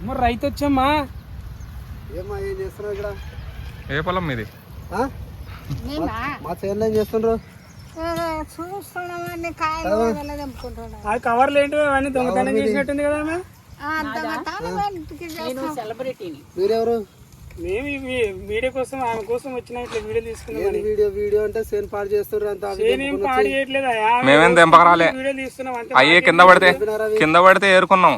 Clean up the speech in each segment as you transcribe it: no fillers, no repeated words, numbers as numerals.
మరి రైతు వచ్చామ్మా. ఏమ్మా ఏం చేస్తున్నావు ఇక్కడ? ఏ పొలం మీది? మా చేనులో ఏం చేస్తుండ్రు? అది కవర్లు ఏంటి అవన్నీ దొంగతనం చేసినట్టుంది కదా. మీరెవరు? మేము వీడియో కోసం ఆమె కోసం వచ్చిన ఇట్లా వీడియో తీసుకున్నాం. వీడియో అంటే సేన్ పాడు చేస్తున్నారు అంత. పాడు చేయట్లేదు, మేమేం తెంపకరాలే. వీడియో తీస్తున్నాం అంతే. అయ్యే కింద పడితే ఏరుకున్నాం.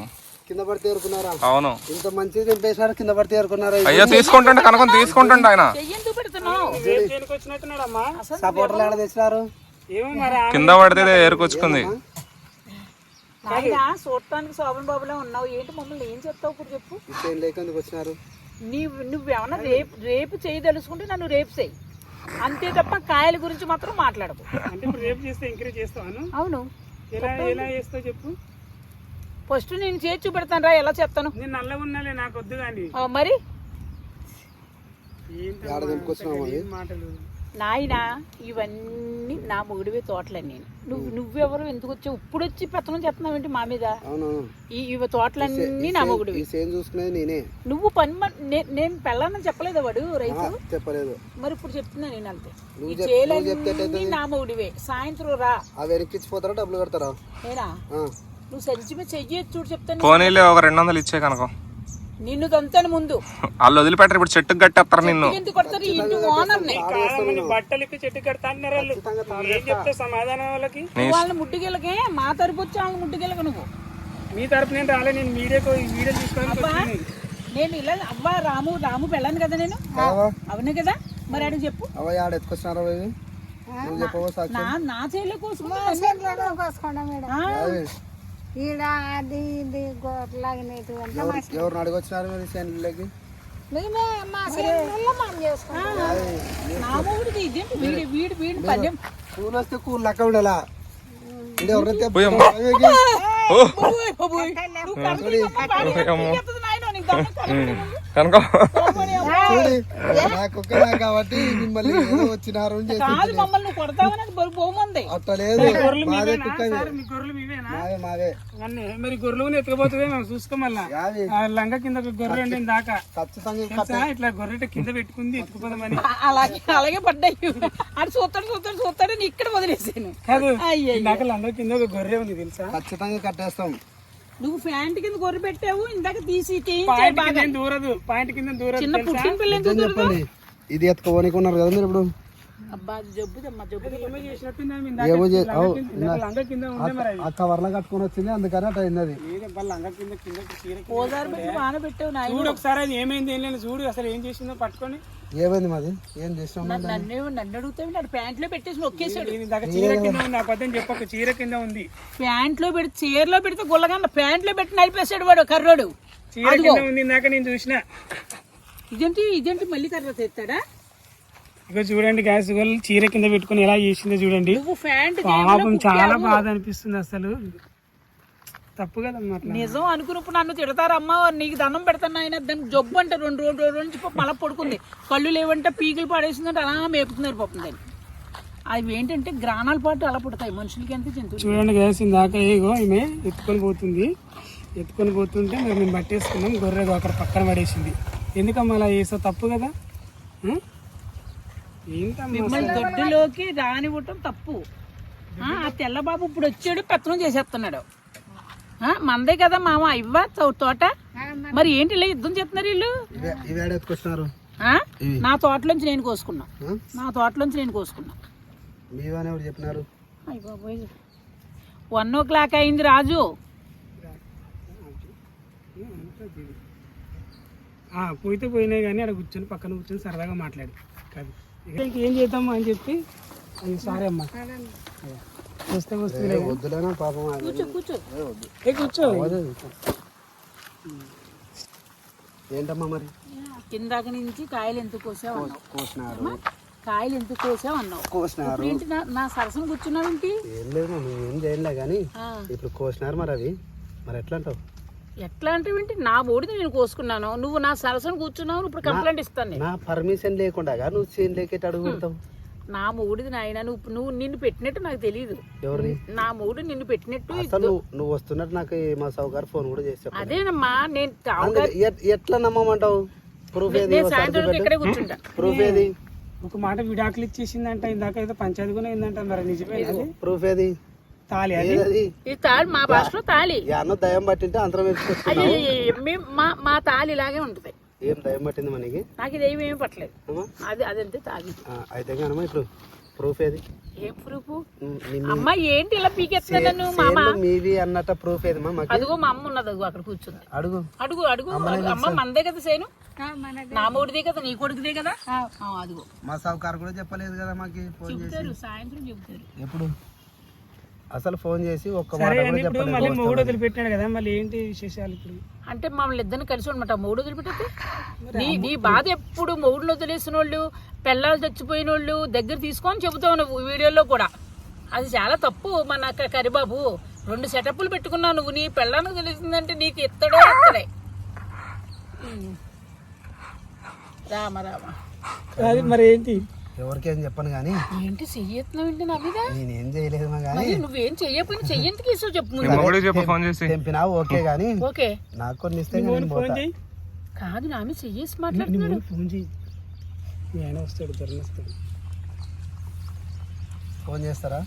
కింద పడితే ఏరుకున్నారా? అవును. ఇంత మంచిది తెంపేశారు, కింద పడితే ఏరుకున్నారా? అయ్యో తీసుకుంటుండే కనుక తీసుకుంటుండే ఆయన. సపోర్టర్లు ఏడ తెచ్చినారు? కింద పడితే ఏరుకొచ్చుకుంది. చూడటానికి శోభన్ బాబులా ఉన్నావు, ఏంటి మమ్మల్ని ఏం చెప్తావు ఇప్పుడు చెప్పు. లేకెందుకు వచ్చినారు? నువ్వేమన్నా రేపు చేయదలుచుకుంటే నన్ను రేపు చేయి, అంతే తప్ప కాయల గురించి మాత్రం మాట్లాడకు. అంటే ఇప్పుడు రేపు చేస్తే ఎంకరేజ్ చేస్తాను. అవును, ఎలా చేస్తావు చెప్పు. ఫస్ట్ నేను చేసి చూపెడతాను రా, ఎలా చెప్తాను. నేను నల్లగా ఉన్నాలే, నాకు వద్దు కానీ. మరి మాటలు నాయనా, ఇవన్నీ నా మొగుడివే తోటలన్నీ. నువ్వెవరు ఎందుకు వచ్చావు ఇప్పుడు వచ్చి పెత్తనం చేస్తున్నావు ఏంటి మా మీద? ఇవి తోటలన్నీ నా మొగుడివి. నువ్వు పని నేను పెళ్ళానని చెప్పలేదు వాడు రైతు చెప్పలేదు. మరి ఇప్పుడు చెప్తున్నా నేను అంతే. ఈ చేలన్నీ నా మొగుడివే. సాయంత్రం రా. వెనక్కిచ్చిపోతారా డబ్బులు కడతారా? నేనా? నువ్వు సంచి మీద చెయ్యి చూడు చెప్తాను. పోనీలే ఒక 200 ఇచ్చే కనుక. నిన్ను దంతాను ముందు. వాళ్ళు వదిలిపెట్టరు, ఇప్పుడు చెట్టుకు కట్టేస్తారు నిన్ను. ఎందుకు కొడతారు? ఇంటి ఓనర్ని బట్టలు ఇప్పి చెట్టు కడతాన్నారు వాళ్ళు. ఏం చెప్తే సమాధానం వాళ్ళకి? వాళ్ళ ముడ్డుగిళ్ళకే మా తరపు వచ్చి వాళ్ళ ముడ్డుగిళ్ళక. నువ్వు మీ తరపు నేను రాలే, నేను వీడియో తీసుకోవాలి. నేను ఇలా అవ్వ రాము పెళ్ళాను కదా నేను. అవునే కదా, మరి అడిగి చెప్పు. నా చేలో ఎవరు అడిగొచ్చినారు మీరు చేనులకి? కూలి వస్తే కూలి లెక్క ఉండాలా? ఎవరైతే కాబట్టి మిమ్మల్ని వచ్చినారు అట్టలేదు. మరి గొర్రెలు ఎత్తుకపోతుంది మేము చూసుకోమల్లా. లంగా కింద గొర్రె ఉండే దాకా ఖచ్చితంగా ఇట్లా గొర్రె కింద పెట్టుకుంది ఎత్తుకుపోదామని. అలాగే పడ్డాయి. అది చూస్తాడు ఇక్కడ వదిలేసాను. కాదు, ఇందాక లంగా కింద ఒక గొర్రె ఉంది తెలుసా? ఖచ్చితంగా కట్టేస్తాం. నువ్వు ప్యాంట్ కింద గొర్రె పెట్టావు, ఇందాక తీసి దూరదు. పాయింట్ కింద దూరదు. చిన్న పుట్టిన పిల్ల చెప్పండి. ఇది ఎత్తుకోనికున్నారు కదా మీరు ఇప్పుడు. కవర్లో కట్టుకొని వచ్చింది, అందుకని అట్లా అయింది. అది చూడు ఒకసారి అది ఏమైంది ఏం లేదు. చూడు అసలు ఏం చేసిందో పట్టుకొని. ఏమైంది మాది? ఏం చేసినాం? నన్ను అడుగుతావు, ప్యాంట్ లో పెట్టేసి నొక్కేసాడు. చీర కింద ఉంది, అబద్ధం చెప్పక చీర కింద ఉంది. ప్యాంట్ లో పెడితే చీరలో పెడితే గుల్లగా ప్యాంట్ లో పెట్టి నడిపేసాడు వాడు కర్రోడు. చీర కింద ఉంది, ఇందాక నేను చూసిన. ఇదేంటి మళ్ళీ తర్వాత ఎత్తాడా? ఇక చూడండి గ్యాస్ చీర కింద పెట్టుకుని ఎలా చేసిందో చూడండి. పాపం చాలా బాధ అనిపిస్తుంది. అసలు తప్పు కదమ్మా. నిజం అనుకున్నప్పుడు నన్ను తిడతారమ్మా, నీకు దండం పెడతాను ఆయన. దానికి జబ్బు అంటే 2 రోజుల నుంచి మళ్ళీ పడుకుంది, కళ్ళు లేవంటే పీకులు పడేసిందంటే అలా మేపుతున్నారు పాపం దాన్ని. అవి ఏంటంటే గ్రానాల పాటు అలా పుడతాయి మనుషులకి. అంతే జంతువులు. చూడండి గ్యాస్ ఇందాక ఏగో ఈమె ఎత్తుకొని పోతుంటే మరి మేము పట్టేసుకున్నాం. గొర్రె అక్కడ పక్కన పడేసింది. ఎందుకమ్మా అలా చేసా? తప్పు కదా. మిమ్మల్ని దొడ్డులోకి రానివ్వటం తప్పు. ఆ తెల్లబాబు ఇప్పుడు వచ్చాడు, పెత్తనం చేసేస్తున్నాడు. మందే కదా మామ ఇవ్వ తోట. మరి ఏంటి ఇలా యుద్ధం చెప్తున్నారు వీళ్ళు? నా తోటలోంచి నేను కోసుకున్నా. 1 o'clock అయింది రాజు. పోయితే పోయినాయి కానీ అక్కడ కూర్చొని పక్కన కూర్చొని సరదాగా మాట్లాడు. కాదు ఇంకేం చేద్దామా అని చెప్పి. సారీ అమ్మా, కూర్చో. ఏంటమ్మా మరి కిందాక నుంచి కాయలు ఎందుకు కోసావు ఏంటి? నా సరసం కూర్చున్నావు ఏంటి? ఏం లేదు, ఏం చేయలే కానీ ఇప్పుడు కోసినారు. మరి అవి మరి ఎట్లా అంటావు? ఎట్లా అంటే నా బోడిని నేను కోసుకున్నాను, నువ్వు నా సరసన కూర్చున్నావు. ఇప్పుడు కంప్లైంట్ ఇస్తాను. నా పర్మిషన్ లేకుండా నువ్వు చేను లేకేట అడుగు పెడతావు? నా మొగుడిది నాయన, నువ్వు నిన్ను పెట్టినట్టు నాకు తెలియదు. ఎవరిని? నా మొగుడు నిన్ను పెట్టినట్టు. అసలు నువ్వు వస్తున్నట్టు నాకు మా సౌకర్యం ఫోన్ కూడా చేసి చెప్పాను. అదేనమ్మా నేను ఎట్లా నమ్మమంటావు? ప్రూఫ్ ఏది? సాయంత్రం ఇక్కడే కూర్చుంటా. ప్రూఫ్ ఏది? ఒక మాట విడాకులు ఇచ్చేసిందంట, ఇందాక ఏదో పంచాయతీ కూడా అయిందంట, మరి నిజమే? ప్రూఫ్ ఏది? తాళి అది. ఇది తాళి, మా భాషలో తాళి. అన్న దయ్యం పట్టింటే అంతరం వేసుకొచ్చి మా తాళి ఇలాగే ఉంటుంది. ఏం దయ్యం పట్టింది మనకి? నాకు ఇది ఏమి పట్టలేదు. అదంతే తాళి. అయితే కానమ్మా ఇప్పుడు ప్రూఫ్ ఏది? ఏం ప్రూఫ్? అమ్మ ఏంటి ఇలా పీకెత్తున్నా నన్ను? మామ మీది అన్నట్ట ప్రూఫ్ ఏది? అదిగో మా అమ్మ ఉన్నది, అదిగో అక్కడ కూర్చుంది. అడుగు అడుగు అడుగు. అమ్మ మనదే కదా సేను, నా మూడిదే కదా, నీ కొడుకుదే కదా. అదిగో మా సౌకర్యం కూడా చెప్పలేదు కదా మాకు. ఫోన్ చెప్తారు, సాయంత్రం చెప్తారు. ఎప్పుడు అసలు ఫోన్ చేసి ఒక్క మాట సరే కూడా అని ఇప్పుడు మళ్ళీ చెప్పలేదు. మొగుడు వదిలిపెట్టినాడు కదా, మళ్ళీ ఏంటి విశేషాలు ఇప్పుడు? అంటే మమ్మల్ని ఇద్దరిని కలిసి ఉండమాట మొగుడు వదిలిపెట్టే. నీ బాధ ఎప్పుడు మొగుడుని వదిలేసిన వాళ్ళు, పిల్లలు చచ్చిపోయిన వాళ్ళు దగ్గర తీసుకొని చెబుతావు నువ్వు వీడియోలో కూడా. అది చాలా తప్పు. మన కరిబాబు 2 సెటప్లు పెట్టుకున్నావు నువ్వు. నీ పిల్లలకు తెలిసిందంటే నీకు ఎత్తడే ఎత్తడే. రామ రామ. అది మరి ఏంటి? ఎవరికేం చెప్పను కానీ ఏంటి చెయ్యత్తున్నావు ఏంటి నా మీద? నేనేం చేయలేదు కానీ నువ్వేం చెయ్యకపోయినా చెయ్యంతకి ఇస్తావు చెప్పు. చెప్పు ఫోన్ చేసి. తెంపినావు ఓకే కానీ ఓకే నాకు కొన్ని ఇస్తే నేను ఫోన్ పోతా. చేయి. కాదు నా మీద చెయ్యేసి మాట్లాడుతున్నాడు. ఫోన్ చేయి, మీ ఆయన వస్తాడు, ధరణ వస్తాడు. ఫోన్ చేస్తారా?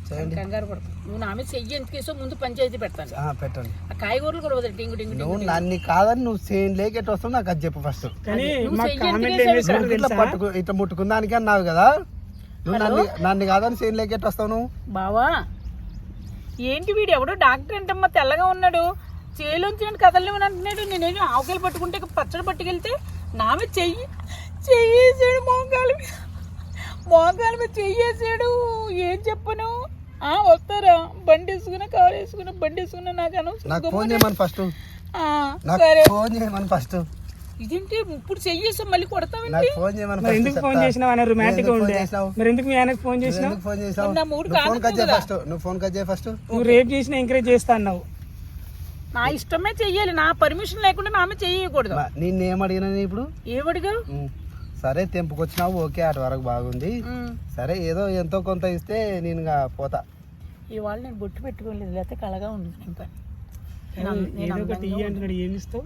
చేయండి. కంగారు పడతాను. నువ్వు నా మీద చెయ్యి ఎందుకు వేసావు? ముందు పంచాయతీ పెడతాను. పెట్టండి. ఆ కాయగూరలు కూడా వదిలి టింగు టింగు నువ్వు నన్ను కాదని నువ్వు సేమ్ లేక ఎట్లా వస్తావు నాకు అది చెప్పు ఫస్ట్. కానీ నువ్వు మా చెయ్యి కామెంట్ ఎందుకు ఏం చేశారు ఇట్లా తెలుసా? పట్టుకు ఇట్లా ముట్టుకుందానికి అన్నావు కదా, నువ్వు నన్ను కాదని సేమ్ లేక ఎట్లా వస్తావు నువ్వు? బావా ఏంటి వీడు ఎవడో డాక్టర్ అంటమ్మా, తెల్లగా ఉన్నాడు, చేలోంచి కదలేమని అంటున్నాడు. నేనేమి ఆవుకాయలు పట్టుకుంటే పచ్చడి పట్టుకెళ్తే నా మీద చెయ్యేసాడు, మోకాల మీద చెయ్యేసాడు. ఏం చెప్పను? వస్తారా? బండి వేసుకున్నా, కారు వేసుకున్నా, బండి వేసుకున్నా, నాకు నాకు ఫోన్ చేయమని ఫస్ట్. సరే ఫోన్ చేయమని ఫస్ట్. ఇదేంటి ఇప్పుడు చెయ్యేసాం మళ్ళీ కొడతామండి? నాకు ఫోన్ చేయమని మరి ఫస్ట్. ఎందుకు ఫోన్ చేసినావు? ఆయన రొమాంటిక్ గా ఉండే. చేసినావు? మరి ఎందుకు మీ ఆయనకు ఫోన్ చేసినావు? ఎందుకు ఫోన్ చేసావు? నా మూడు నువ్వు ఫోన్ కాదు కట్ చేయి కదా. ఫస్ట్. నువ్వు ఫోన్ కట్ చేయి ఫస్ట్. నువ్వు రేప్ చేసినా ఎంకరేజ్ చేస్తా అన్నావు. నా ఇష్టమే చెయ్యాలి, నా పర్మిషన్ లేకుండా నా మీద చెయ్యకూడదు. నిన్నేం అడిగినా ఇప్పుడు? ఏమడిగా? సరే తెంపుకొచ్చినావు ఓకే, అటు వరకు బాగుంది. సరే ఏదో ఎంతో కొంత ఇస్తే నేను పోతా. ఇవాళ నేను బొట్టు పెట్టుకోలేదు, లేకపోతే కళగా ఉంది. ఏదో ఒకటి ఇయ్యి అంటున్నాడు, ఏమి ఇస్తావు?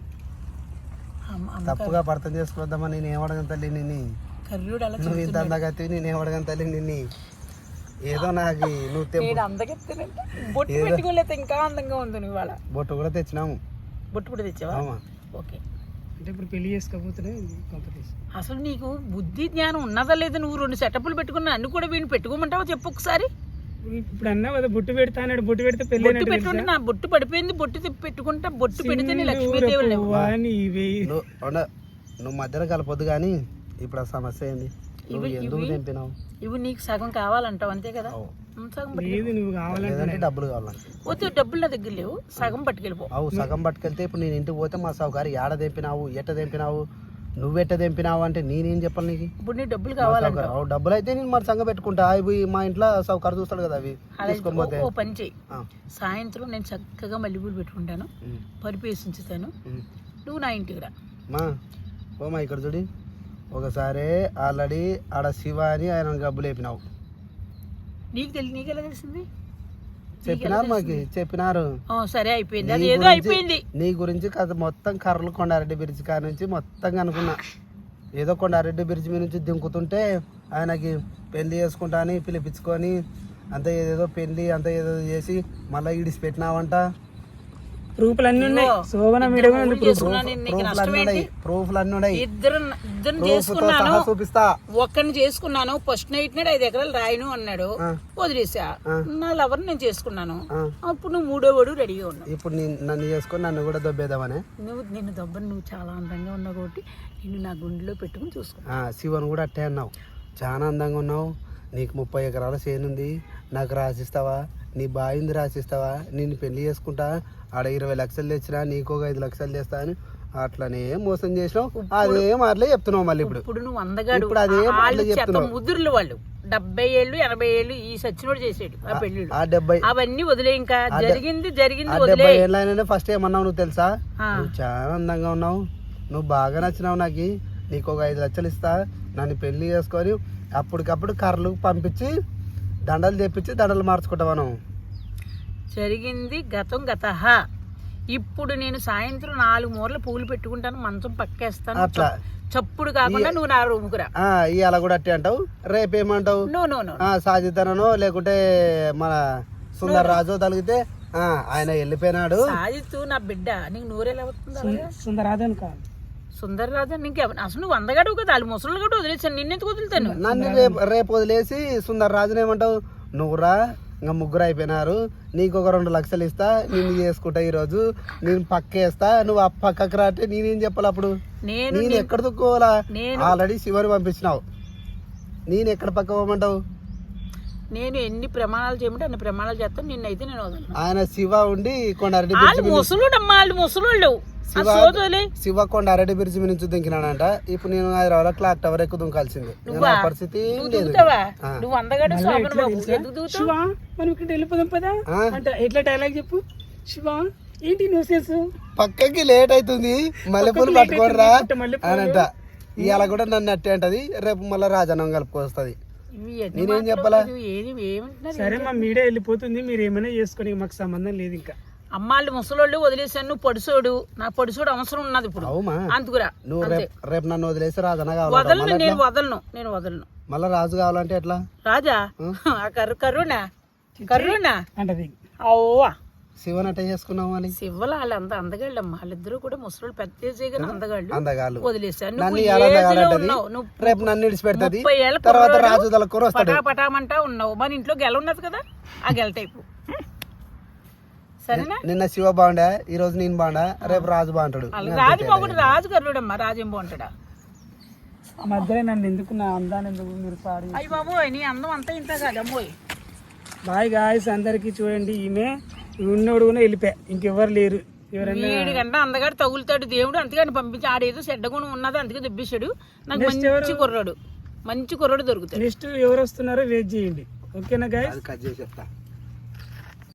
తప్పుగా అర్థం చేసుకోవద్దామా? నేను ఏమడగను తల్లి నిన్ను. కర్రుడు అలా నువ్వు ఇంత అందగత్తి, నేను ఏమడగను తల్లి నిన్ను. ఏదో నాకు నువ్వు తెంపు. అందగెత్తానంటే బొట్టు పెట్టుకోలేదు, ఇంకా అందంగా ఉంది. నువ్వు ఇవాళ బొట్టు కూడా తెచ్చినాము. బొట్టు కూడా తెచ్చావా? ఓకే. అంటే ఇప్పుడు పెళ్లి చేసుకోకపోతే కాంపిటీషన్. అసలు నీకు బుద్ధి జ్ఞానం ఉన్నదా లేదా? నువ్వు 2 సెటప్లు పెట్టుకున్నా, అన్ని కూడా వీడిని పెట్టుకోమంటావా చెప్పు ఒకసారి. ఇప్పుడు అన్నావు కదా బొట్టు పెడతా అన్నాడు, బొట్టు పెడితే పెళ్లి బొట్టు పెట్టుకుంటే నా బొట్టు పడిపోయింది. బొట్టు పెట్టుకుంటా, బొట్టు పెడితే లక్ష్మీదేవులు. నువ్వు మధ్యలో కలపొద్దు కానీ ఇప్పుడు ఆ సమస్య ఏంది? నువ్వు ఎందుకు తెంపినావు? ఇవి నీకు సగం కావాలంటావు అంతే కదా? సగం లేదు, నువ్వు కావాలంటే డబ్బులు కావాలంటే వద్దు, డబ్బులు నా దగ్గర లేవు, సగం పట్టుకెళ్ళిపో. సగం పట్టుకెళ్తే ఇప్పుడు నేను ఇంటికి పోతే మా సౌకర్యం ఏడ తెంపినావు, ఎట్ట తెంపినావు, నువ్వెట్ట తెంపినావు అంటే నేనేం చెప్పాలి నీకు? ఇప్పుడు నీ డబ్బులు కావాలంట. డబ్బులు అయితే నేను మరి సంగ పెట్టుకుంటా. అవి మా ఇంట్లో సౌకర్యం చూస్తాడు కదా, అవి తీసుకోకపోతే. ఓ పని చెయ్యి, సాయంత్రం నేను చక్కగా మల్లెపూలు పెట్టుకుంటాను, పరిపు వేసి ఉంచుతాను, నువ్వు నా ఇంటికి రా. ఓమా ఇక్కడ చూడి, ఒకసారి ఆల్రెడీ ఆడ శివ అని ఆయన గబ్బులు వేపినావు. నీకెలా తెలిసింది? చెప్పినారు మాకు, చెప్పినారు. సరే అయిపోయింది, అది ఏదో అయిపోయింది. నీ గురించి కథ మొత్తం కర్రలు కొండారెడ్డి బ్రిడ్జ్ కాడ నుంచి మొత్తం అనుకున్నా. ఏదో కొండారెడ్డి బ్రిడ్జ్ మీద నుంచి దింకుతుంటే ఆయనకి పెళ్లి చేసుకుంటా అని పిలిపించుకొని అంత ఏదేదో పెళ్లి అంత ఏదో చేసి మళ్ళీ ఇడిసి పెట్టినావంట. ప్రూఫ్లు అన్ని ఉన్నాయి. శోభన ప్రూఫ్లు అన్ని ఉన్నాయి. ఇద్దరు చేసుకున్నాను, చూపిస్తా. ఒక్కడిని చేసుకున్నాను. ఫస్ట్ నైట్ నాడు 5 ఎకరాలు రాయను అన్నాడు, వదిలేసా. నా లవర్ నేను చేసుకున్నాను. అప్పుడు నువ్వు 3వ వాడు రెడీగా ఉన్నావు. ఇప్పుడు నన్ను చేసుకొని నన్ను కూడా దొబ్బేద్దామనే. నిన్ను దొబ్బని, నువ్వు చాలా అందంగా ఉన్నావు కాబట్టి నిన్ను నా గుండెలో పెట్టుకుని చూసుకున్నా. శివను కూడా అట్టే అన్నావు, చాలా అందంగా ఉన్నావు, నీకు 30 ఎకరాల చేను ఉంది, నాకు రాసిస్తావా, నీ బాయింది రాసిస్తావా, నిన్ను పెళ్లి చేసుకుంటా, ఆడ 20 లక్షలు తెచ్చినా నీకు ఒక 5 లక్షలు తెస్తా అని అట్లనే మోసం చేసినావు. అదే మాటలే చెప్తున్నావు మళ్ళీ. ఇప్పుడు నువ్వు అందగాడు. ఇప్పుడు అదే మాటలే చెప్తున్నావు. ముద్దుర్లు వాళ్ళు 70 ఏళ్ళు 80 ఏళ్ళు ఈ సచ్చినోడు చేసాడు ఆ పెళ్లి. ఆ 70 అవన్నీ వదిలే, ఇంకా జరిగింది వదిలే. 70 ఏళ్ళైనా ఫస్ట్ ఏమన్నావు నువ్వు తెలుసా? నువ్వు చాలా అందంగా ఉన్నావు, నువ్వు బాగా నచ్చినావు, నాకు నీకు ఒక 5 లక్షలు ఇస్తా, నన్ను పెళ్లి చేసుకొని అప్పటికప్పుడు కర్రలు పంపించి దండలు తెప్పించి దండలు మార్చుకుంటాం మనం. జరిగింది గతం గతహ. ఇప్పుడు నేను సాయంత్రం 4 మూరలు పూలు పెట్టుకుంటాను, మంచం పక్కేస్తాను, అట్లా చప్పుడు కాకుండా నువ్వు నా రూమ్కి రా. ఇవాళ కూడా అట్టే అంటావు, రేపేమంటావు? సాజితనో లేకుంటే మన సుందర్ రాజు తలిగితే ఆయన వెళ్ళిపోయినాడు. సాజిత్ నా బిడ్డ, నీకు నూరేలా వస్తుంది? సుందరాజన్ కాదు, సుందర రాజా నీకు అసలు నువ్వు అందగాడు కదా, వాళ్ళు ముసలు కూడా వదిలేసాను, నిన్నెందుకు వదులుతాను? నన్ను రేపు వదిలేసి సుందర్ రాజుని ఏమంటావు? నువ్వురా ఇంకా 3 అయిపోయినారు, నీకు ఒక 2 లక్షలు ఇస్తా, నేను చేసుకుంటా, ఈరోజు నేను పక్కేస్తా, నువ్వు ఆ పక్కకు రా అంటే నేనేం చెప్పాలి అప్పుడు? నేను ఎక్కడ దుక్కోవాలా? ఆల్రెడీ శివని పంపించినావు, నేను ఎక్కడ పక్క పోమంటావు? నేను ఎన్ని ప్రమాణాలు చేయమంటే అన్ని ప్రమాణాలు చేస్తాను, నిన్నైతే నేను వదలను. ఆయన శివ ఉండి కొండారెడ్డి ముసలుడమ్మా, వాళ్ళు ముసలు శివ కొండారెడ్డి బ్రిడ్జి నుంచి దుంకినాడంట. ఇప్పుడు నేను హైదరాబాద్ క్లాక్ టవర్ ఎక్కువ దుంకాల్సిందే, పరిస్థితి నువ్వు అందగాడు శివ మనం ఇక్కడ వెళ్ళిపోదాం పదా అంటే ఎట్లా డైలాగ్ చెప్పు శివ. ఏంటి న్యూసెన్స్, పక్కకి లేట్ అవుతుంది, మల్లెపూలు పట్టుకోరా అనంట. ఇవాళ కూడా నన్ను అట్టే అంటది, రేపు మళ్ళీ రాజాన్నం కలుపుకొస్తుంది. నేనేం చెప్పాలా? సరే మా మీడియా వెళ్ళిపోతుంది, మీరు ఏమైనా చేసుకొని మాకు సంబంధం లేదు. ఇంకా అమ్మాళ్ళు ముసలోళ్ళు వదిలేసాను, నువ్వు పడుసోడు, నా పడుసోడు అవసరం ఉన్నది ఇప్పుడు, అందుకురా. నువ్వు రేపు నన్ను వదిలేసి రాజన్న వదలను, నేను వదలను. మళ్ళా రాజు కావాలంటే ఎట్లా? రాజా కర్రునా అంటది. అవ్వా శివన్ అట్ట చేసుకున్నావు మళ్ళీ. శివల వాళ్ళంతా అందగాళ్ళమ్మా, వాళ్ళిద్దరు కూడా ముసలోళ్ళు, పెద్ద అందగాళ్ళు. వదిలేసాను, రేపు నన్ను విడిచిపెడతాది, తర్వాత రాజు పటాపటామంటా ఉన్నావు. మన ఇంట్లో గెల ఉన్నది కదా, ఆ గెల టైపు. సరేనా? నిన్న శివ బాగుండా, ఈ రోజు నేను బాగుండా, రేపు రాజు బాగుంటాడు. రాజు బాగుంటాడు, రాజు కర్రుడమ్మా, రాజేం బాగుంటాడా? మధ్యలో నన్ను ఎందుకు, నా అందాన్ని ఎందుకు మీరు పాడు? అయ్యి బాబోయ్, నీ అందం అంతా ఇంత కాదమ్మోయ్. బాయ్ గాయస్ అందరికి. చూడండి, ఈమె ఉన్నోడు కూడా వెళ్ళిపోయా, ఇంకెవరు లేరు. వీడికంటే అందగాడు తగులుతాడు దేవుడు, అందుకని పంపించి ఆడేదో చెడ్డ గుణం ఉన్నది, అందుకే దెబ్బిస్తాడు. నాకు మంచి కుర్రాడు దొరుకుతాడు. నెక్స్ట్ ఎవరు వస్తున్నారో వెయిట్ చేయండి, ఓకేనా గాయస్? కట్ చేసి చెప్తా.